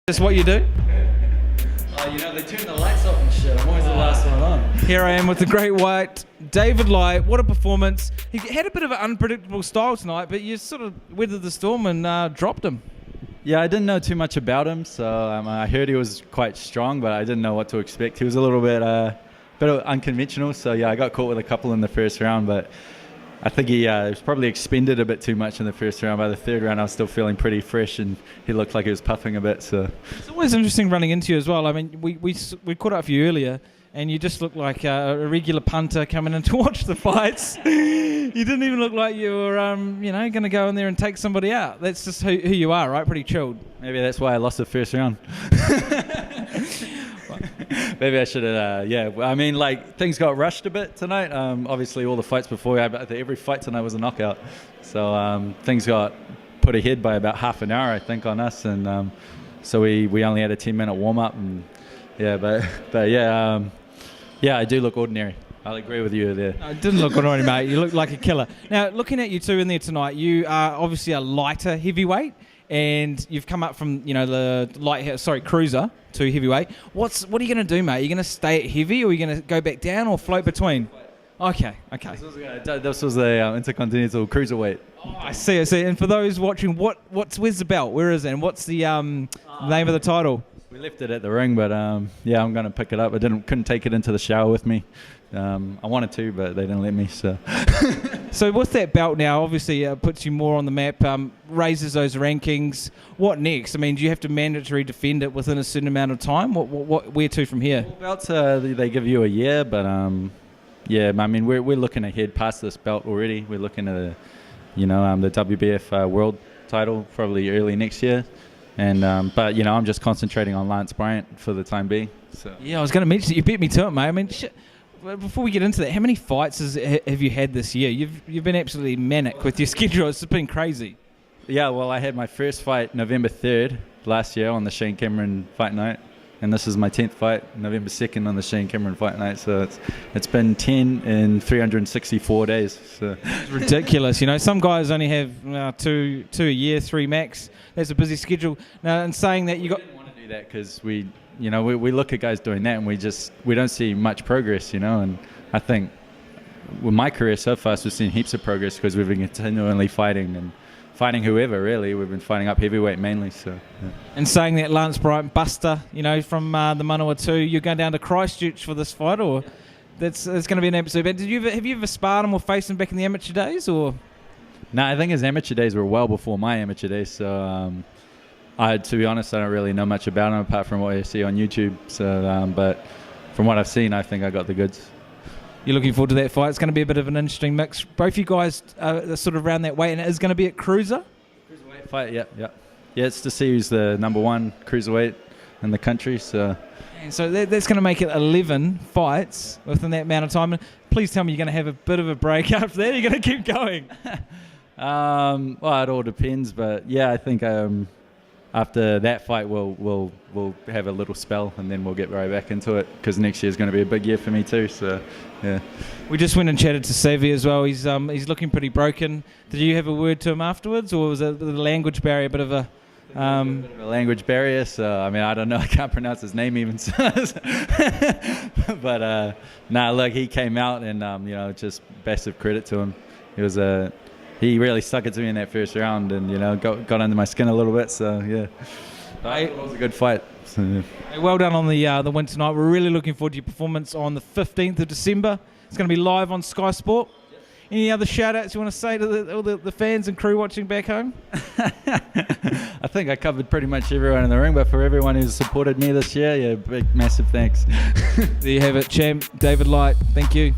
That's what you do? Oh, they turn the lights off and shit. I'm always the last one on. Here I am with the great white, David Light. What a performance. He had a bit of an unpredictable style tonight, but you sort of weathered the storm and dropped him. Yeah, I didn't know too much about him, so I heard he was quite strong, but I didn't know what to expect. He was a little bit unconventional, so yeah, I got caught with a couple in the first round, but I think he was probably expended a bit too much in the first round. By the third round, I was still feeling pretty fresh, and he looked like he was puffing a bit. So it's always interesting running into you as well. I mean, we caught up with you earlier, and you just looked like a regular punter coming in to watch the fights. You didn't even look like you were, going to go in there and take somebody out. That's just who you are, right? Pretty chilled. Maybe that's why I lost the first round. Maybe I should have, I mean, things got rushed a bit tonight. Obviously, all the fights before, every fight tonight was a knockout. So things got put ahead by about half an hour, I think, on us. And so we only had a 10-minute warm-up. And I do look ordinary. I'll agree with you there. No, it didn't look ordinary, mate. You look like a killer. Now, looking at you two in there tonight, you are obviously a lighter heavyweight. And you've come up from, the cruiser to heavyweight. What are you going to do, mate? Are you going to stay at heavy, or are you going to go back down, or float between? Okay. This was the Intercontinental Cruiserweight. Oh, I see. And for those watching, where's the belt? Where is it? And what's the name of the title? We left it at the ring, but I'm going to pick it up. I couldn't take it into the shower with me. I wanted to, but they didn't let me. So, so with that belt now, obviously puts you more on the map, raises those rankings. What next? I mean, do you have to mandatory defend it within a certain amount of time? Where to from here? Well, belts they give you a year, but I mean we're looking ahead past this belt already. We're looking at the WBF world title probably early next year. And but I'm just concentrating on Lance Bryant for the time being. So. Yeah, I was going to mention that. You beat me to it, mate. I mean, before we get into that, how many fights have you had this year? You've been absolutely manic with your schedule. It's been crazy. Yeah, well, I had my first fight November 3rd last year on the Shane Cameron fight night, and this is my 10th fight November 2nd on the Shane Cameron fight night. So it's been 10 in 364 days. So. It's ridiculous. Some guys only have two a year, 3 max. That's a busy schedule. Now, in saying that, you got. I didn't want to do that because we look at guys doing that and we don't see much progress, and I think with my career so far we've seen heaps of progress because we've been continually fighting whoever really. We've been fighting up heavyweight mainly. So. Yeah. And saying that, Lance Bryant Buster, from the Manawatu, you're going down to Christchurch for this fight, or it's going to be an episode. But have you ever sparred him or faced him back in the amateur days, or? No, I think his amateur days were well before my amateur days. So. To be honest, I don't really know much about him apart from what I see on YouTube. So, but from what I've seen, I think I got the goods. You're looking forward to that fight? It's going to be a bit of an interesting mix. Both you guys are sort of around that weight, and it is going to be at cruiser? Cruiserweight fight, yeah. Yeah, it's to see who's the number one cruiserweight in the country. So that's going to make it 11 fights within that amount of time. Please tell me you're going to have a bit of a break after that. You're going to keep going? Well, it all depends, but yeah, I think... after that fight, we'll have a little spell, and then we'll get right back into it because next year is going to be a big year for me too. So, yeah. We just went and chatted to Savvy as well. He's looking pretty broken. Did you have a word to him afterwards, or was it the language barrier a bit of a language barrier? So I mean, I don't know. I can't pronounce his name even. But look, he came out, and just best of credit to him. He really stuck it to me in that first round, and got under my skin a little bit. So yeah, it was a good fight. So, yeah. Hey, well done on the win tonight. We're really looking forward to your performance on the 15th of December. It's going to be live on Sky Sport. Any other shout outs you want to say to all the fans and crew watching back home? I think I covered pretty much everyone in the ring, but for everyone who's supported me this year, big massive thanks. There you have it, champ David Light. Thank you.